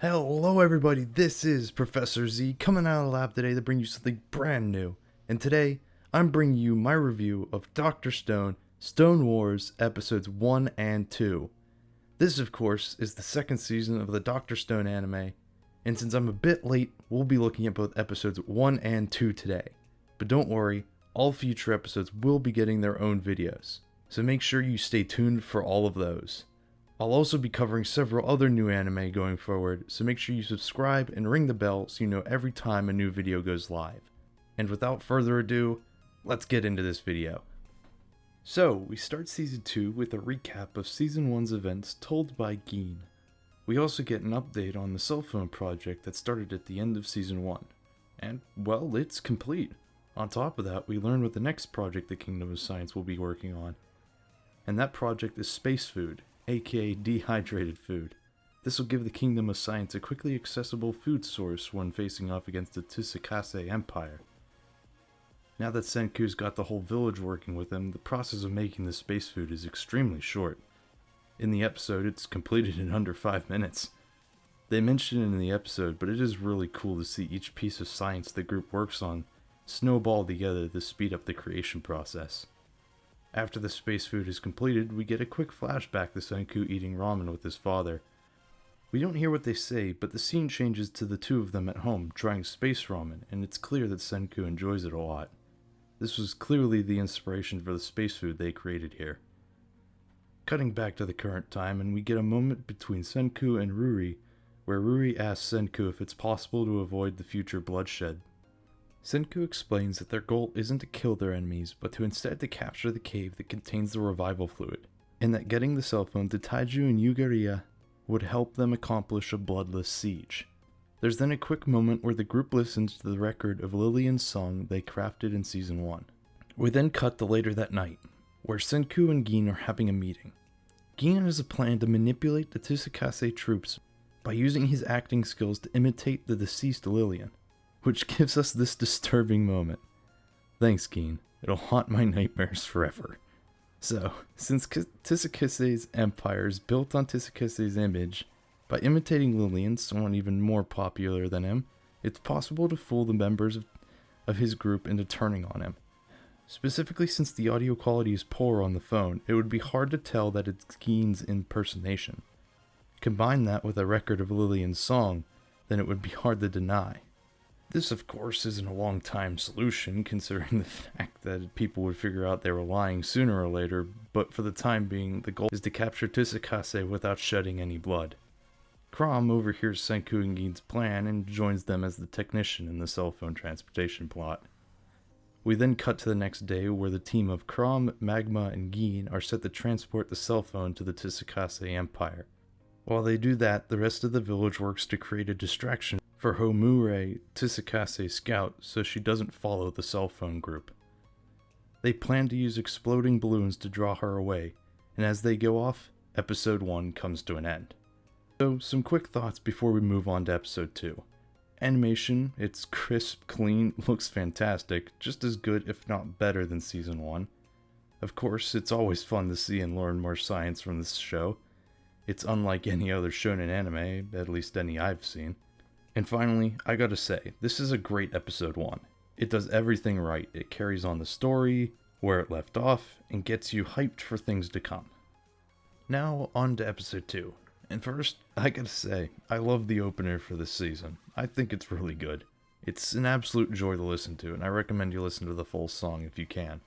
Hello everybody, this is Professor Z coming out of the lab today to bring you something brand new. And today, I'm bringing you my review of Dr. Stone, Stone Wars episodes 1 and 2. This, of course, is the second season of the Dr. Stone anime, and since I'm a bit late, we'll be looking at both episodes 1 and 2 today. But don't worry, all future episodes will be getting their own videos, so make sure you stay tuned for all of those. I'll also be covering several other new anime going forward, so make sure you subscribe and ring the bell so you know every time a new video goes live. And without further ado, let's get into this video. So, we start Season 2 with a recap of Season 1's events told by Gin. We also get an update on the cell phone project that started at the end of Season 1. And, well, it's complete. On top of that, we learn what the next project the Kingdom of Science will be working on. And that project is Space Food, aka dehydrated food. This will give the Kingdom of Science a quickly accessible food source when facing off against the Tsukase Empire. Now that Senku's got the whole village working with him, the process of making the space food is extremely short. In the episode, it's completed in under 5 minutes. They mention it in the episode, but it is really cool to see each piece of science the group works on snowball together to speed up the creation process. After the space food is completed, we get a quick flashback to Senku eating ramen with his father. We don't hear what they say, but the scene changes to the two of them at home trying space ramen, and it's clear that Senku enjoys it a lot. This was clearly the inspiration for the space food they created here. Cutting back to the current time, and we get a moment between Senku and Ruri, where Ruri asks Senku if it's possible to avoid the future bloodshed. Senku explains that their goal isn't to kill their enemies, but to instead to capture the cave that contains the revival fluid, and that getting the cell phone to Taiju and Yugariya would help them accomplish a bloodless siege. There's then a quick moment where the group listens to the record of Lillian's song they crafted in Season 1. We then cut to later that night, where Senku and Gin are having a meeting. Gin has a plan to manipulate the Tsukase troops by using his acting skills to imitate the deceased Lillian, which gives us this disturbing moment. Thanks, Gin. It'll haunt my nightmares forever. So, since Tsukase's empire is built on Tsukase's image, by imitating Lillian, someone even more popular than him, it's possible to fool the members of his group into turning on him. Specifically, since the audio quality is poor on the phone, it would be hard to tell that it's Gin's impersonation. Combine that with a record of Lillian's song, then it would be hard to deny. This, of course, isn't a long-time solution, considering the fact that people would figure out they were lying sooner or later, but for the time being, the goal is to capture Tsukase without shedding any blood. Crom overhears Senku and Gin's plan and joins them as the technician in the cell phone transportation plot. We then cut to the next day, where the team of Crom, Magma, and Gin are set to transport the cell phone to the Tsukase Empire. While they do that, the rest of the village works to create a distraction for Homure, Tsukase's scout, so she doesn't follow the cell phone group. They plan to use exploding balloons to draw her away, and as they go off, episode 1 comes to an end. So, some quick thoughts before we move on to episode 2. Animation, it's crisp, clean, looks fantastic, just as good if not better than season 1. Of course, it's always fun to see and learn more science from this show. It's unlike any other shonen anime, at least any I've seen. And finally, I gotta say, this is a great episode 1. It does everything right. It carries on the story, where it left off, and gets you hyped for things to come. Now, on to episode 2. And first, I gotta say, I love the opener for this season. I think it's really good. It's an absolute joy to listen to, and I recommend you listen to the full song if you can.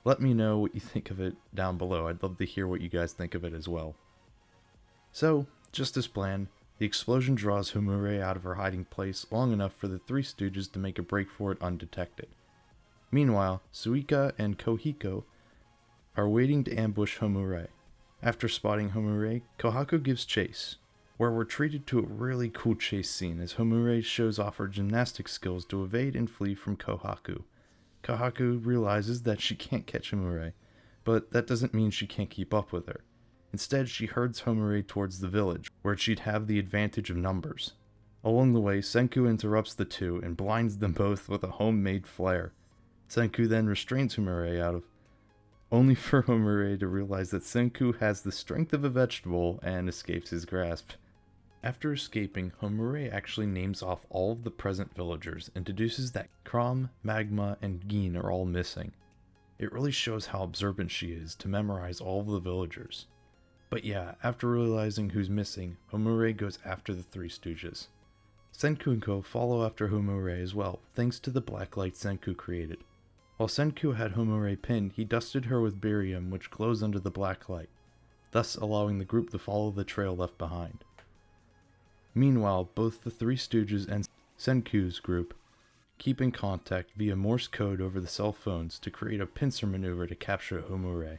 Let me know what you think of it down below. I'd love to hear what you guys think of it as well. So, just as planned, the explosion draws Homure out of her hiding place long enough for the Three Stooges to make a break for it undetected. Meanwhile, Suika and Kohiko are waiting to ambush Homure. After spotting Homure, Kohaku gives chase, where we're treated to a really cool chase scene as Homure shows off her gymnastic skills to evade and flee from Kohaku. Kohaku realizes that she can't catch Homure, but that doesn't mean she can't keep up with her. Instead, she herds Homure towards the village, where she'd have the advantage of numbers. Along the way, Senku interrupts the two and blinds them both with a homemade flare. Senku then restrains Homure only for Homure to realize that Senku has the strength of a vegetable and escapes his grasp. After escaping, Homure actually names off all of the present villagers and deduces that Crom, Magma, and Gin are all missing. It really shows how observant she is to memorize all of the villagers. But yeah, after realizing who's missing, Homure goes after the Three Stooges. Senku and Ko follow after Homure as well, thanks to the black light Senku created. While Senku had Homure pinned, he dusted her with barium which glows under the black light, thus allowing the group to follow the trail left behind. Meanwhile, both the Three Stooges and Senku's group keep in contact via Morse code over the cell phones to create a pincer maneuver to capture Homure.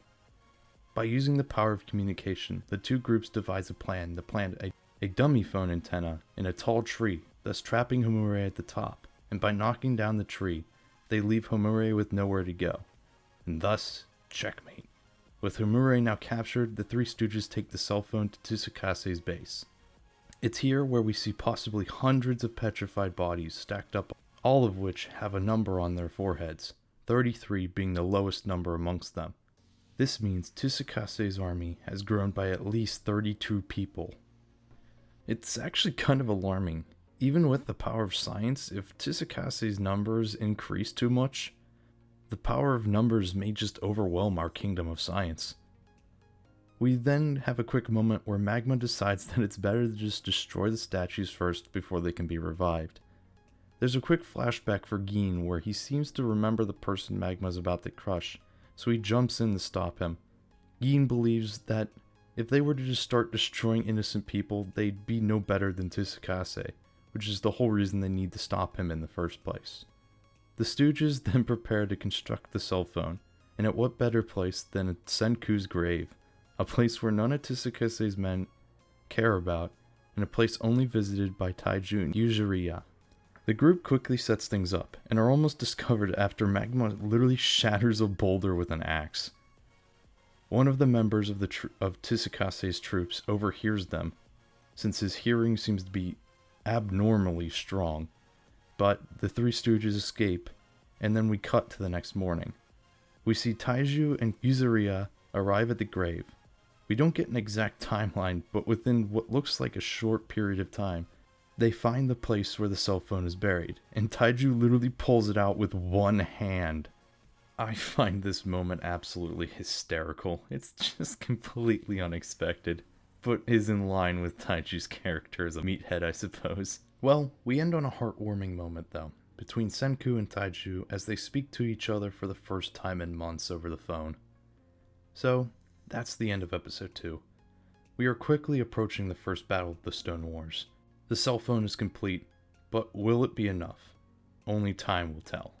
By using the power of communication, the two groups devise a plan to plant a dummy phone antenna in a tall tree, thus trapping Homure at the top, and by knocking down the tree, they leave Homure with nowhere to go, and thus, checkmate. With Homure now captured, the Three Stooges take the cell phone to Tsukakase's base. It's here where we see possibly hundreds of petrified bodies stacked up, all of which have a number on their foreheads, 33 being the lowest number amongst them. This means Tsukakase's army has grown by at least 32 people. It's actually kind of alarming. Even with the power of science, if Tsukakase's numbers increase too much, the power of numbers may just overwhelm our kingdom of science. We then have a quick moment where Magma decides that it's better to just destroy the statues first before they can be revived. There's a quick flashback for Gin where he seems to remember the person Magma's about to crush, so he jumps in to stop him. Gin believes that if they were to just start destroying innocent people, they'd be no better than Tsukakase, which is the whole reason they need to stop him in the first place. The Stooges then prepare to construct the cell phone, and at what better place than at Senku's grave, a place where none of Tsukakase's men care about, and a place only visited by Taiju and Yuzuriya. The group quickly sets things up, and are almost discovered after Magma literally shatters a boulder with an axe. One of the members of Tsukakase's troops overhears them, since his hearing seems to be abnormally strong, but the Three Stooges escape, and then we cut to the next morning. We see Taiju and Yuzuriya arrive at the grave. We don't get an exact timeline, but within what looks like a short period of time, they find the place where the cell phone is buried, and Taiju literally pulls it out with one hand. I find this moment absolutely hysterical. It's just completely unexpected, but is in line with Taiju's character as a meathead, I suppose. Well, we end on a heartwarming moment though, between Senku and Taiju as they speak to each other for the first time in months over the phone. So, that's the end of episode 2. We are quickly approaching the first battle of the Stone Wars. The cell phone is complete, but will it be enough? Only time will tell.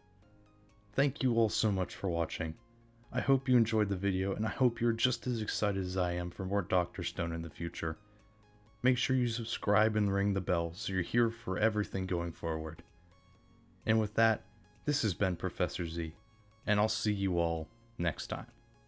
Thank you all so much for watching. I hope you enjoyed the video, and I hope you're just as excited as I am for more Dr. Stone in the future. Make sure you subscribe and ring the bell so you're here for everything going forward. And with that, this has been Professor Z, and I'll see you all next time.